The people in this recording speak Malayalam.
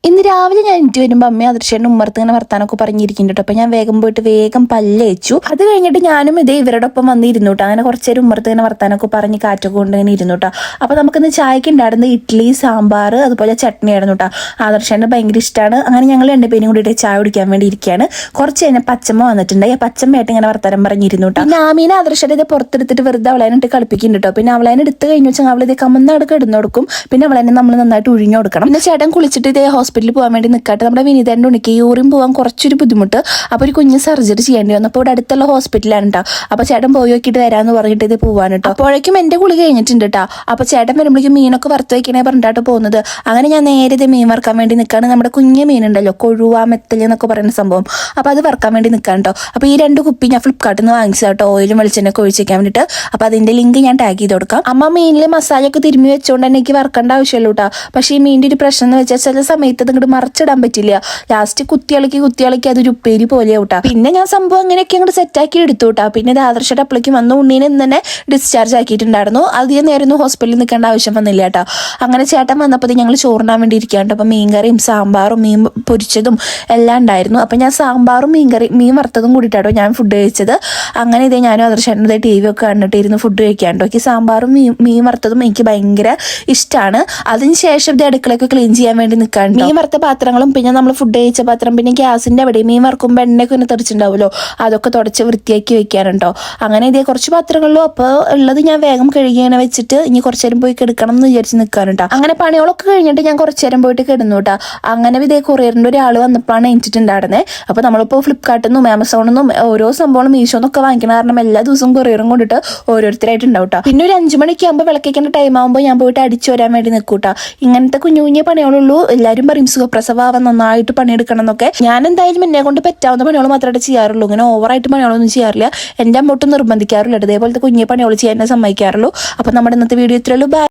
ഇന്ന് രാവിലെ ഞാൻ എനിക്ക് വരുമ്പോൾ അമ്മയും അദർശേൻ്റെ ഉമ്മർത്ത് ഇങ്ങനെ വർത്താനൊക്കെ പറഞ്ഞിരിക്കുന്നുണ്ട്. അപ്പോൾ ഞാൻ വേഗം പോയിട്ട് വേഗം പല്ലേച്ചു. അത് കഴിഞ്ഞിട്ട് ഞാനും ഇതേ ഇവരോടൊപ്പം വന്നിരുന്നു കേട്ടോ. അങ്ങനെ കുറച്ച് നേരം ഉമ്മർത്ത് ഇങ്ങനെ വർത്താനൊക്കെ പറഞ്ഞ് കാറ്റൊക്കെ കൊണ്ട് ഇങ്ങനെ ഇരുന്നു കേട്ടോ. അപ്പോൾ നമുക്കിന്ന് ചായക്ക് ഉണ്ടായിരുന്നത് ഇഡ്ഡലി, സാമ്പാർ, അതുപോലെ ചട്നി ആയിരുന്നു കേട്ടോ. ആദർശേൻ്റെ ഭയങ്കര ഇഷ്ടമാണ്. അങ്ങനെ ഞങ്ങൾ രണ്ടുപേരും കൂടിയിട്ട് ചായ കുടിക്കാൻ വേണ്ടി ഇരിക്കുകയാണ്. കുറച്ച് കഴിഞ്ഞാൽ പച്ചമ്മ വന്നിട്ടുണ്ട്. ആ പച്ചമ്മയായിട്ട് ഇങ്ങനെ വർത്താനം പറഞ്ഞിരുന്നു കേട്ടോ. പിന്നെ ആമീന ആദർശേൻ്റെ ഇത് പുറത്തെടുത്തിട്ട് വെറുതെ അവളായിട്ട് കളിപ്പിക്കുന്നുണ്ട് കേട്ടോ. പിന്നെ അവളതിനെ എടുത്ത് കഴിഞ്ഞു വെച്ചാൽ അവളിത് കമ്മന്നാട് കിടന്നു കൊടുക്കും. പിന്നെ അവളതിനെ നമ്മൾ നന്നായിട്ട് ഒഴിഞ്ഞു കൊടുക്കണം. പിന്നെ ചേട്ടൻ കുളിച്ചിട്ട് ഇതേ ഹോസ്പിറ്റലിൽ പോകാൻ വേണ്ടി നിൽക്കട്ടെ. നമ്മുടെ വിനീതൻ്റെ ഉണിക്ക് യൂറിൻ പോകാൻ കുറച്ചൊരു ബുദ്ധിമുട്ട്. അപ്പോൾ ഒരു കുഞ്ഞ് സർജറി ചെയ്യേണ്ടി വന്നു. അപ്പോൾ ഇവിടെ അടുത്തുള്ള ഹോസ്പിറ്റലാണ് കേട്ടോ. അപ്പോൾ ചേട്ടൻ പോയി നോക്കിയിട്ട് വരാമെന്ന് പറഞ്ഞിട്ട് ഇത് പോകാൻ കേട്ടോ. അപ്പോഴേക്കും എൻ്റെ കുളി കഴിഞ്ഞിട്ടുണ്ട് കേട്ടോ. അപ്പോൾ ചേട്ടൻ വരുമ്പോഴേക്കും മീനൊക്കെ വറുത്ത് വയ്ക്കണേ പറഞ്ഞിട്ടാണ് പോകുന്നത്. അങ്ങനെ ഞാൻ നേരെ ഇത് മീൻ വറുക്കാൻ വേണ്ടി നിൽക്കുകയാണ്. നമ്മുടെ കുഞ്ഞ് മീനുണ്ടല്ലോ, കൊഴുവ, മെത്തൽ എന്നൊക്കെ പറയുന്ന സംഭവം. അപ്പോൾ അത് വറുക്കാൻ വേണ്ടി നിൽക്കാൻ കേട്ടോ. അപ്പോൾ ഈ 2 കുപ്പി ഞാൻ ഫ്ലിപ്കാർട്ടിൽ നിന്ന് വാങ്ങിച്ചു കേട്ടോ, ഓയിലും വെളിച്ചെണ്ണയൊക്കെ ഒഴിച്ച് വയ്ക്കാൻ വേണ്ടിയിട്ട്. അപ്പോൾ അതിൻ്റെ ലിങ്ക് ഞാൻ ടാഗ് ചെയ്ത് കൊടുക്കാം. അമ്മ മീനിൽ മസാലയൊക്കെ തിരുമ്മി വെച്ചുകൊണ്ട് തന്നെ എനിക്ക് വറുക്കേണ്ട ആവശ്യമുള്ളൂ കേട്ടോ. പക്ഷേ ഈ മീനിൻ്റെ ഒരു പ്രശ്നം എന്ന് വെച്ചാൽ ചില സമയത്ത് അത് ഇങ്ങോട്ട് മറിച്ചിടാൻ പറ്റില്ല. ലാസ്റ്റ് കുത്തിയാളിക്ക് അതൊരു ഉപ്പേരി പോലെയാവട്ടാ. പിന്നെ ഞാൻ സംഭവം അങ്ങനെയൊക്കെ അങ്ങോട്ട് സെറ്റാക്കി എടുത്തു കേട്ടാ. പിന്നെ ഇത് ആദർശയുടെ അപ്പളേക്ക് വന്ന ഉണ്ണീനെ തന്നെ ഡിസ്ചാർജ് ആക്കിയിട്ടുണ്ടായിരുന്നു. അധികം നേരം ഹോസ്പിറ്റലിൽ നിൽക്കേണ്ട ആവശ്യം വന്നില്ല കേട്ടോ. അങ്ങനെ ചേട്ടൻ വന്നപ്പോൾ ഞങ്ങൾ ചോറിനാൻ വേണ്ടി ഇരിക്കാണ്ട്. അപ്പം മീൻകറിയും സാമ്പാറും മീൻ പൊരിച്ചതും എല്ലാം ഉണ്ടായിരുന്നു. അപ്പം ഞാൻ സാമ്പാറും മീൻ വറുത്തതും കൂടിയിട്ടാട്ടോ ഞാൻ ഫുഡ് കഴിച്ചത്. അങ്ങനെ ഇതേ ഞാനും ആദർശേട്ടൻ്റെ TV ഒക്കെ കണ്ടിട്ട് ഇരുന്ന് ഫുഡ് കഴിക്കാണ്ടോ. എനിക്ക് സാമ്പാറും മീൻ വറുത്തതും എനിക്ക് ഭയങ്കര ഇഷ്ടമാണ്. അതിന് ശേഷം ഇത് അടുക്കളയൊക്കെ ക്ലീൻ ചെയ്യാൻ വേണ്ടി നിൽക്കാണ്ട് മീൻ വറുത്ത പാത്രങ്ങളും പിന്നെ നമ്മൾ ഫുഡ് കഴിച്ച പാത്രം, പിന്നെ ഗ്യാസിൻ്റെ അവിടെ മീൻ വറുക്കുമ്പോൾ എണ്ണയൊക്കെ ഒന്ന് തെറിച്ചിട്ടുണ്ടാവുമല്ലോ, അതൊക്കെ തുടച്ച് വൃത്തിയാക്കി വെക്കാനുണ്ടോ. അങ്ങനെ ഇതേ കുറച്ച് പാത്രങ്ങളിലും അപ്പോൾ ഉള്ളത് ഞാൻ വേഗം കഴുകിയാണ് വെച്ചിട്ട് ഇനി കുറച്ച് നേരം പോയി കിടക്കണം എന്ന് വിചാരിച്ച് നിൽക്കാനുണ്ടോ. അങ്ങനെ പണികളൊക്കെ കഴിഞ്ഞിട്ട് ഞാൻ കുറച്ച് നേരം പോയിട്ട് കിടന്നു കേട്ടോ. അങ്ങനെ ഇതേ കൊറിയറിൻ്റെ ഒരാൾ വന്നപ്പോഴാണ് എണീറ്റിട്ടുണ്ടായിരുന്നത്. അപ്പോൾ നമ്മളിപ്പോൾ ഫ്ലിപ്കാർട്ടിൽ നിന്നും ആമസോണിൽ നിന്നും ഓരോ സംഭവം മീഷോന്നൊക്കെ വാങ്ങിക്കണ കാരണം എല്ലാ ദിവസവും കൊറിയറും കൊണ്ടിട്ട് ഓരോരുത്തരായിട്ട് ഉണ്ടാവും കേട്ടോ. പിന്നെ ഒരു 5 മണിക്ക് ആകുമ്പോൾ വിളക്കേണ്ട ടൈം ആകുമ്പോൾ ഞാൻ പോയിട്ട് അടിച്ചു വരാൻ വേണ്ടി നിൽക്കൂട്ടാ. ഇങ്ങനത്തെ കുഞ്ഞു കുഞ്ഞു പണികളുള്ളൂ. എല്ലാവരും പറയും സുഖപ്രസവാവാൻ നന്നായിട്ട് പണിയെടുക്കണം എന്നൊക്കെ. ഞാൻ എന്തായാലും എന്നെ കൊണ്ട് പറ്റാവുന്ന പണികൾ മാത്രമായിട്ട് ചെയ്യാറുള്ളൂ. ഇങ്ങനെ ഓവറായിട്ട് പണികളൊന്നും ചെയ്യാറില്ല. എൻ്റെ അമ്മോട്ടും നിർബന്ധിക്കാറില്ല. ഇതേപോലത്തെ കുഞ്ഞു പണികൾ ചെയ്യാൻ സമ്മതിക്കാറുള്ളൂ. അപ്പോൾ നമ്മുടെ ഇന്നത്തെ വീഡിയോ ഇത്രയുള്ളൂ. ബൈ.